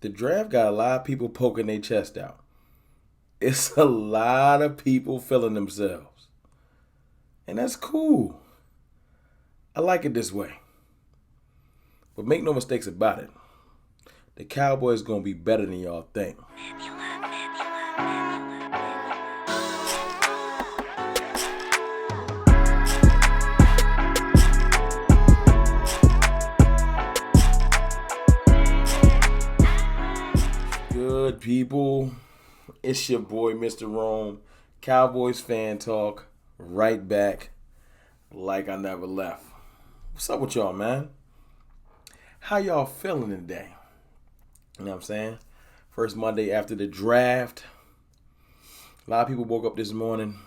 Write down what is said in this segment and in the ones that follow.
the draft got a lot of people poking their chest out. It's a lot of people feeling themselves. And that's cool. I like it this way. But make no mistakes about it. The Cowboys going to be better than y'all think. Good people. It's your boy, Mr. Rome. Cowboys fan talk. Right back like I never left. What's up with y'all, man? How y'all feeling today? You know what I'm saying? First Monday after the draft. A lot of people woke up this morning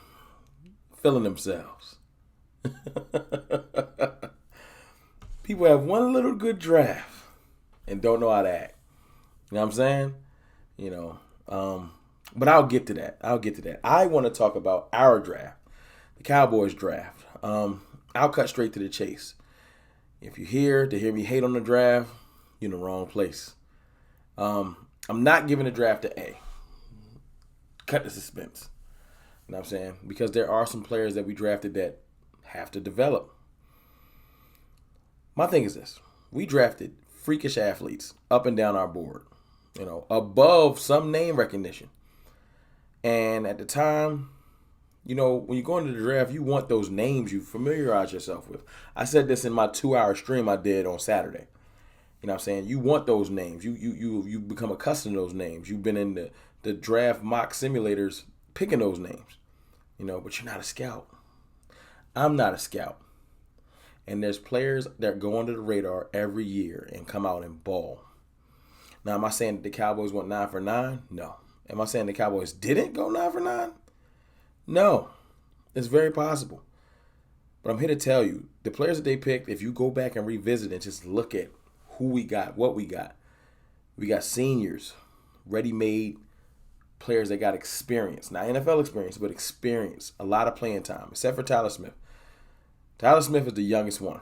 feeling themselves. People have one little good draft and don't know how to act. You know what I'm saying? You know, but I'll get to that. I want to talk about our draft, the Cowboys draft. I'll cut straight to the chase. If you're here to hear me hate on the draft, you're in the wrong place. I'm not giving the draft an A. Cut the suspense. You know what I'm saying? Because there are some players that we drafted that have to develop. My thing is this. We drafted freakish athletes up and down our board. You know, above some name recognition. And at the time, you know, when you go into the draft, you want those names you familiarize yourself with. I said this in my 2-hour stream I did on Saturday. You know what I'm saying? You want those names. You become accustomed to those names. You've been in the draft mock simulators picking those names. You know, but you're not a scout. I'm not a scout. And there's players that go under the radar every year and come out and ball. Now, am I saying that the Cowboys went 9 for 9? No. Am I saying the Cowboys didn't go 9 for 9? No. It's very possible. But I'm here to tell you, the players that they picked, if you go back and revisit and just look at who we got, what we got seniors, ready-made players that got experience. Not NFL experience, but experience. A lot of playing time, except for Tyler Smith. Tyler Smith is the youngest one.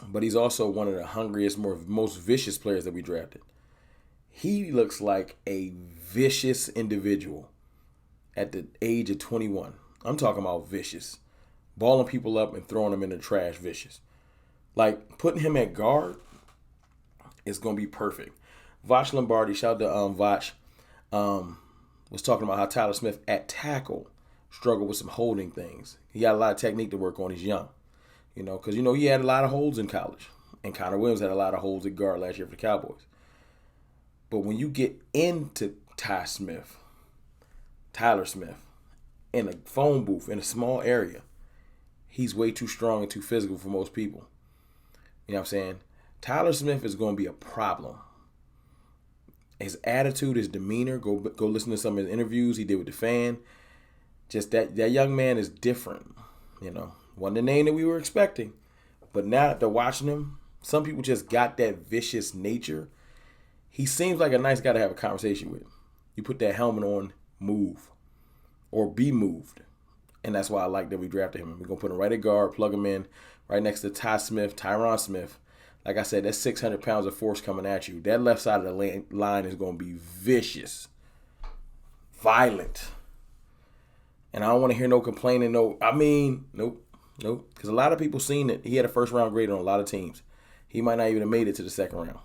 But he's also one of the hungriest, most vicious players that we drafted. He looks like a vicious individual at the age of 21. I'm talking about vicious. Balling people up and throwing them in the trash vicious. Like, putting him at guard is going to be perfect. Voch Lombardi, shout out to Voch, was talking about how Tyler Smith at tackle struggled with some holding things. He got a lot of technique to work on. He's young. You know, because, you know, he had a lot of holes in college. And Connor Williams had a lot of holes at guard last year for the Cowboys. But when you get into Tyler Smith, in a phone booth, in a small area, he's way too strong and too physical for most people. You know what I'm saying? Tyler Smith is going to be a problem. His attitude, his demeanor, go listen to some of his interviews he did with the fan. Just that young man is different, you know. Wasn't the name that we were expecting. But now that they're watching him, some people just got that vicious nature. He seems like a nice guy to have a conversation with. You put that helmet on, move. Or be moved. And that's why I like that we drafted him. We're going to put him right at guard, plug him in, right next to Tyron Smith. Like I said, that's 600 pounds of force coming at you. That left side of the line is going to be vicious. Violent. And I don't want to hear no complaining. Nope. Nope. Because a lot of people seen it. He had a first-round grade on a lot of teams. He might not even have made it to the second round.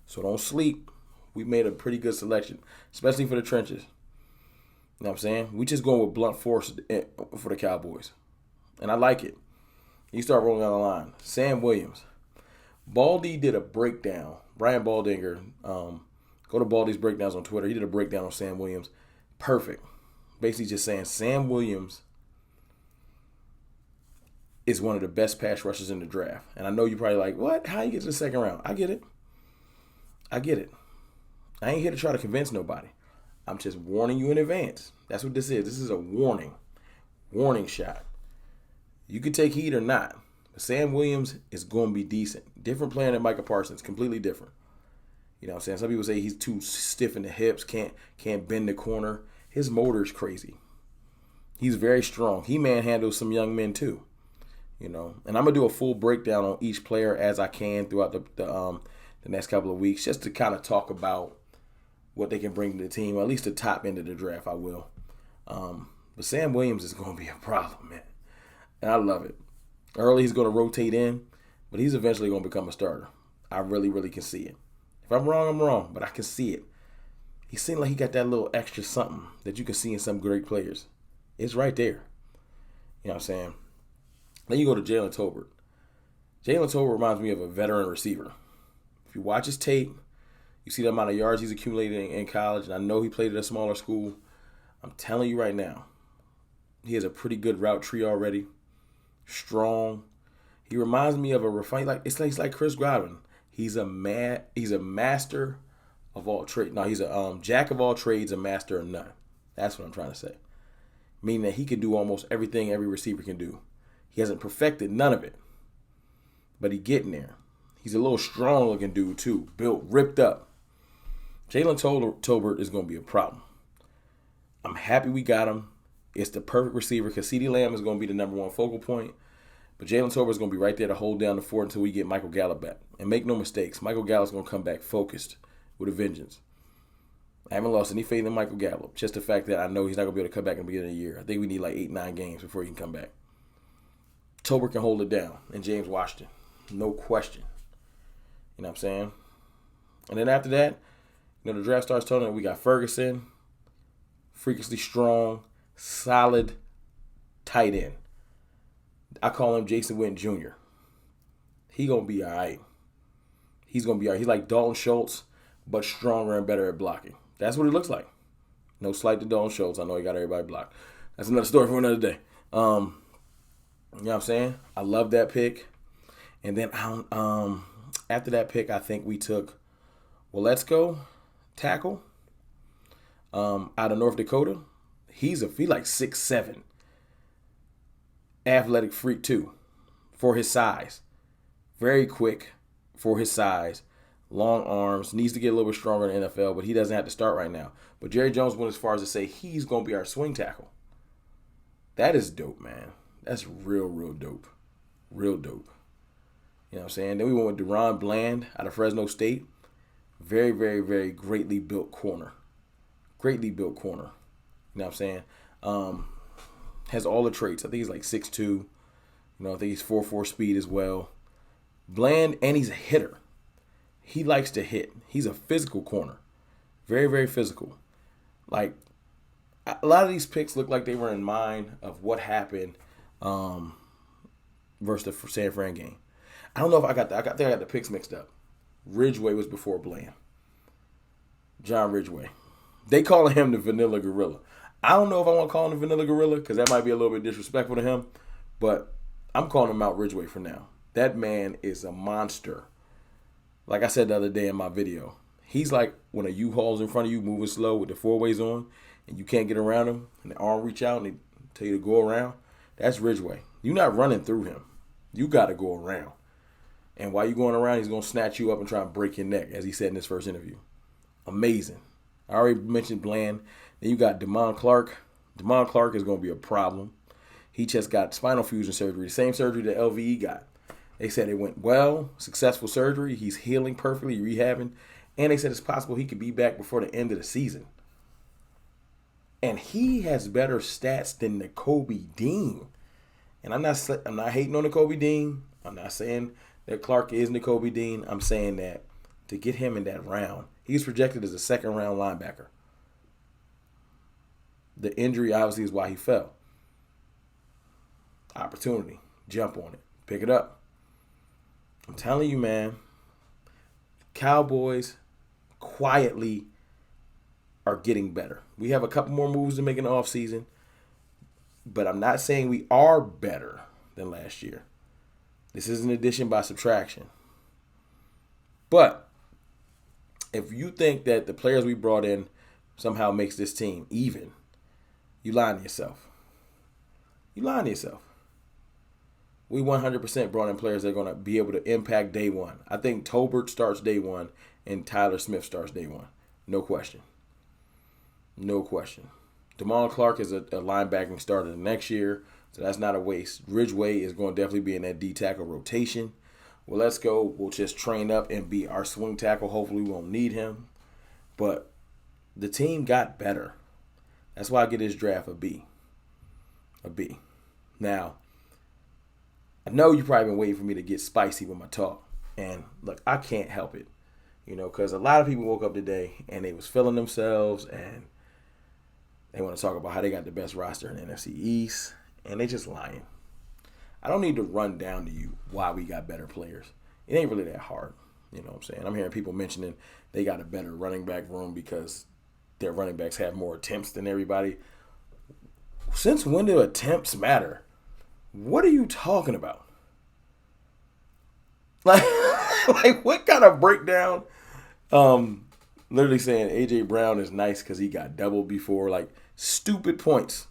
So don't sleep. We made a pretty good selection, especially for the trenches. You know what I'm saying? We just going with blunt force for the Cowboys. And I like it. You start rolling down the line. Sam Williams. Baldy did a breakdown. Brian Baldinger. Go to Baldy's breakdowns on Twitter. He did a breakdown on Sam Williams. Perfect. Basically just saying Sam Williams is one of the best pass rushers in the draft. And I know you're probably like, what? How you get to the second round? I get it. I ain't here to try to convince nobody. I'm just warning you in advance. That's what this is. This is a warning. Warning shot. You could take heat or not. But Sam Williams is going to be decent. Different player than Micah Parsons. Completely different. You know what I'm saying? Some people say he's too stiff in the hips. Can't bend the corner. His motor is crazy. He's very strong. He manhandles some young men too. You know, and I'm gonna do a full breakdown on each player as I can throughout the the next couple of weeks just to kind of talk about what they can bring to the team, or at least the top end of the draft. I will. But Sam Williams is going to be a problem, man. And I love it. Early, he's going to rotate in, but he's eventually going to become a starter. I really, really can see it. If I'm wrong, I'm wrong, but I can see it. He seemed like he got that little extra something that you can see in some great players. It's right there. You know what I'm saying? Then you go to Jalen Tolbert. Jalen Tolbert reminds me of a veteran receiver. If you watch his tape, you see the amount of yards he's accumulated in college, and I know he played at a smaller school. I'm telling you right now, he has a pretty good route tree already. Strong. He reminds me of a refined, he's like Chris Godwin. He's a master of all trades. No, he's a jack of all trades, a master of none. That's what I'm trying to say. Meaning that he can do almost everything every receiver can do. He hasn't perfected none of it, but he's getting there. He's a little strong-looking dude too, built, ripped up. Jalen Tolbert is going to be a problem. I'm happy we got him. It's the perfect receiver because CeeDee Lamb is going to be the number one focal point. But Jalen Tolbert is going to be right there to hold down the fort until we get Michael Gallup back. And make no mistakes, Michael Gallup's going to come back focused with a vengeance. I haven't lost any faith in Michael Gallup. Just the fact that I know he's not going to be able to come back in the beginning of the year. I think we need like 8-9 games before he can come back. Tolbert can hold it down. And James Washington. No question. You know what I'm saying? And then after that, the draft starts telling we got Ferguson, freakishly strong, solid tight end. I call him Jason Witten Jr. He going to be all right. He's going to be all right. He's like Dalton Schultz, but stronger and better at blocking. That's what he looks like. No slight to Dalton Schultz. I know he got everybody blocked. That's another story for another day. You know what I'm saying? I love that pick. And then after that pick, I think we took Let's-Go tackle out of North Dakota. He's like 6'7". Athletic freak too for his size. Very quick for his size. Long arms. Needs to get a little bit stronger in the NFL, but he doesn't have to start right now. But Jerry Jones went as far as to say he's going to be our swing tackle. That is dope, man. That's real, real dope. Real dope. You know what I'm saying? Then we went with Deron Bland out of Fresno State. Very, very, very greatly built corner. Greatly built corner. You know what I'm saying? Has all the traits. I think he's like 6'2". You know, I think he's 4.4 speed as well. Bland, and he's a hitter. He likes to hit. He's a physical corner. Very, very physical. Like, a lot of these picks look like they were in mind of what happened versus the San Fran game. I don't know if I think I got the picks mixed up. Ridgeway was before Bland. John Ridgeway. They call him the Vanilla Gorilla. I don't know if I want to call him the Vanilla Gorilla because that might be a little bit disrespectful to him, but I'm calling him out Ridgeway for now. That man is a monster. Like I said the other day in my video, he's like when a U-Haul's in front of you moving slow with the four ways on and you can't get around him and the arm reach out and they tell you to go around. That's Ridgeway. You're not running through him. You got to go around. And while you're going around, he's going to snatch you up and try and break your neck, as he said in his first interview. Amazing. I already mentioned Bland. Then you got Damon Clark. Damon Clark is going to be a problem. He just got spinal fusion surgery, the same surgery that LVE got. They said it went well, successful surgery. He's healing perfectly, rehabbing. And they said it's possible he could be back before the end of the season. And he has better stats than Nakobe Dean. And I'm not hating on Nakobe Dean. I'm not saying that Clark is Nakobe Dean. I'm saying that to get him in that round, he's projected as a second-round linebacker. The injury, obviously, is why he fell. Opportunity. Jump on it. Pick it up. I'm telling you, man, Cowboys quietly are getting better. We have a couple more moves to make in the offseason, but I'm not saying we are better than last year. This is an addition by subtraction. But if you think that the players we brought in somehow makes this team even, you lying to yourself. You lying to yourself. We 100% brought in players that are going to be able to impact day one. I think Tolbert starts day one and Tyler Smith starts day one. No question. No question. Damon Clark is a linebacking starter next year, so that's not a waste. Ridgeway is going to definitely be in that D-tackle rotation. Well, let's go. We'll just train up and be our swing tackle. Hopefully, we won't need him. But the team got better. That's why I get this draft a B. A B. Now, I know you've probably been waiting for me to get spicy with my talk. And look, I can't help it. Because a lot of people woke up today and they was feeling themselves and they want to talk about how they got the best roster in the NFC East. And they just lying. I don't need to run down to you why we got better players. It ain't really that hard. You know what I'm saying? I'm hearing people mentioning they got a better running back room because their running backs have more attempts than everybody. Since when do attempts matter? What are you talking about? Like what kind of breakdown? Literally saying A.J. Brown is nice because he got doubled before. Like stupid points.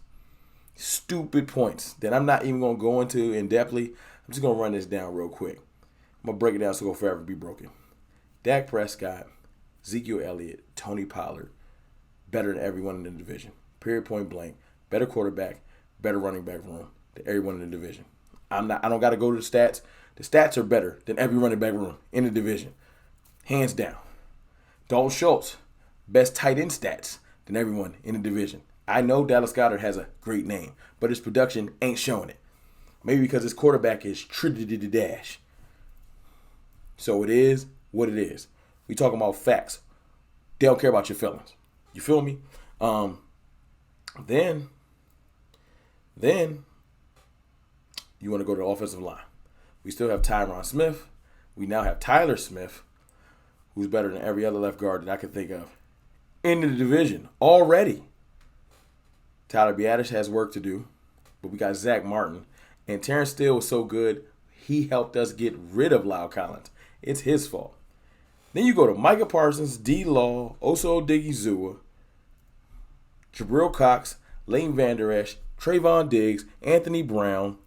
Stupid points that I'm not even going to go into in depthly. I'm just going to run this down real quick. I'm going to break it down so it'll forever be broken. Dak Prescott, Ezekiel Elliott, Tony Pollard, better than everyone in the division. Period, point blank. Better quarterback, better running back room than everyone in the division. I don't got to go to the stats. The stats are better than every running back room in the division. Hands down. Dalton Schultz, best tight end stats than everyone in the division. I know Dallas Goedert has a great name, but his production ain't showing it. Maybe because his quarterback is dash. So it is what it is. We talking about facts. They don't care about your feelings. You feel me? Then you want to go to the offensive line. We still have Tyron Smith. We now have Tyler Smith, who's better than every other left guard that I could think of in the division already. Tyler Biadasz has work to do, but we got Zach Martin. And Terrence Steele was so good, he helped us get rid of Lyle Collins. It's his fault. Then you go to Micah Parsons, D. Law, Oso Odigizua, Jabril Cox, Leighton Vander Esch, Trayvon Diggs, Anthony Brown.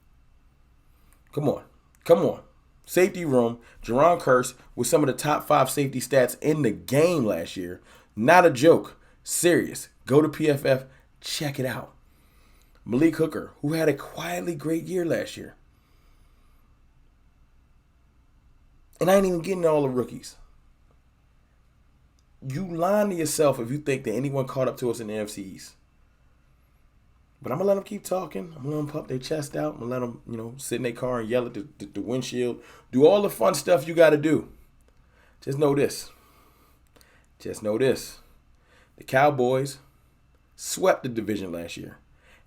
Come on. Safety room, Jerron Kearse with some of the top 5 safety stats in the game last year. Not a joke. Serious. Go to PFF. Check it out. Malik Hooker, who had a quietly great year last year. And I ain't even getting all the rookies. You lying to yourself if you think that anyone caught up to us in the NFC East. But I'm going to let them keep talking. I'm going to let them pump their chest out. I'm going to let them, sit in their car and yell at the windshield. Do all the fun stuff you got to do. Just know this. The Cowboys swept the division last year.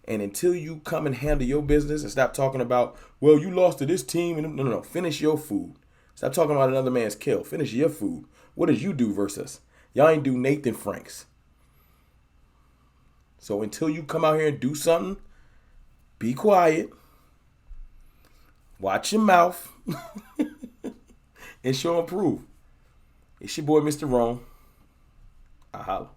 And until you come and handle your business and stop talking about, well, you lost to this team. And no. Finish your food. Stop talking about another man's kill. Finish your food. What did you do versus us? Y'all ain't do Nathan Franks. So until you come out here and do something, be quiet. Watch your mouth. And show and prove. It's your boy, Mr. Rome. I holla.